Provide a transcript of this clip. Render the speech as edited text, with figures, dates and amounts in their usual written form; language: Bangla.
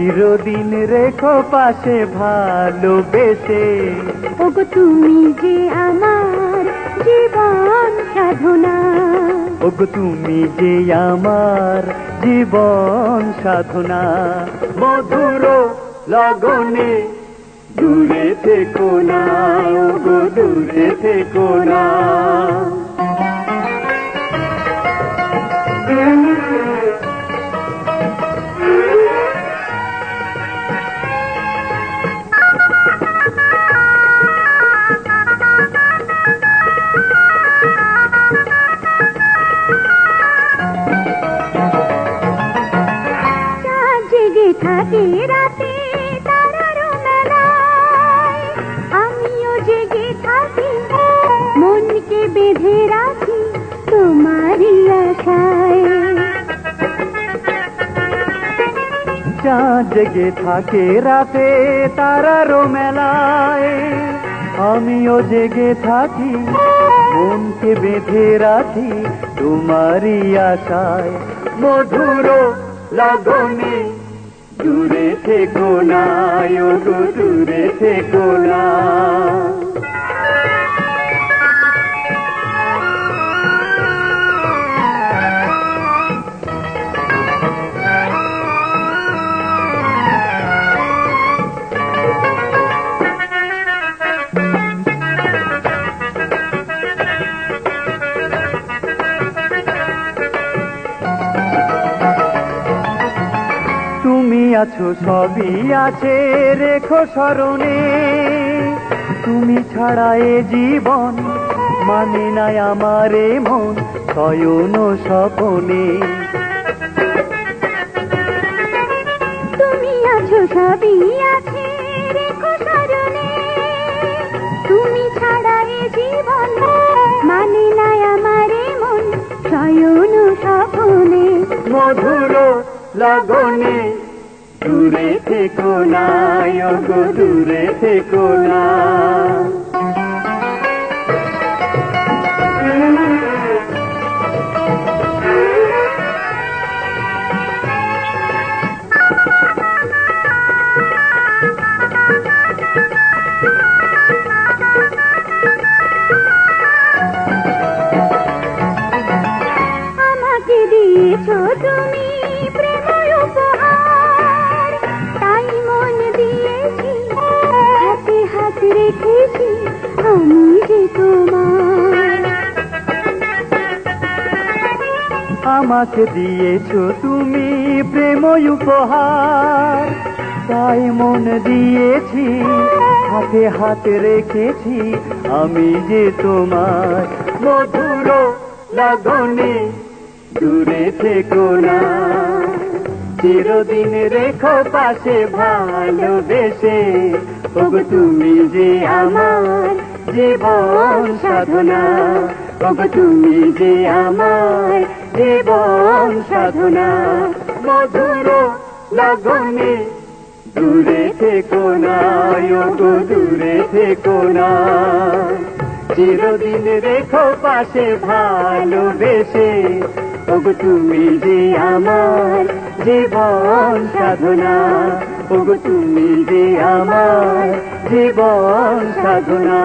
চিরদিন রেখো পাশে ভালোবেসে। ওগো তুমি যে আমার জীবন সাধনা, ওগো তুমি যে আমার জীবন সাধনা। মধুর লগনে দূরে থেকো না, ওগো দূরে থেকো না। থাকে রাতে তারার মেলায়, আমিও জেগে থাকি মনকে বেঁধে রাখি তোমারই আশায়। চাঁদ জেগে থাকে রাতে তারার মেলায়, আমিও জেগে থাকি মনকে বেঁধে রাখি তোমারই আশায়। মধুর লগনে দূরে থেকো না, ওগো দূরে থেকো না। তুমি আছো সবই আছে রেখো স্মরণে, তুমি ছাড়া এ জীবন মানে নাই আমার মন শয়ন স্বপনে। তুমি আছো সবই আছে রেখো স্মরণে, তুমি ছাড়া এ জীবন মানে নাই আমার মন শয়ন স্বপনে। মধুর লগনে দূরে থেকো না, ওগো দূরে থেকো না। আমাকে দিয়েছো তুমি প্রেম উপহার, তাই মন দিয়েছি হাতে হাত রেখেছি আমি যে তোমার। আমাকে দিয়েছো তুমি প্রেম উপহার, তাই মন দিয়েছি হাতে হাতে রেখেছি আমি যে তোমার। মধুর লগনে দূরে থেকো না, চিরদিন রেখো পাশে ভালোবেসে। ওগো তুমি যে আমার জীবন সাধনা, ওগো তুমি যে আমার জীবন সাধনা। মধুর লগনে দূরে থেকো না, ওগো দূরে থেকো না। চিরদিন রেখো পাশে ভালোবেসে। ওগো তুমি যে আমার জীবন সাধনা, ওগো তুমি যে আমার জীবন সাধনা।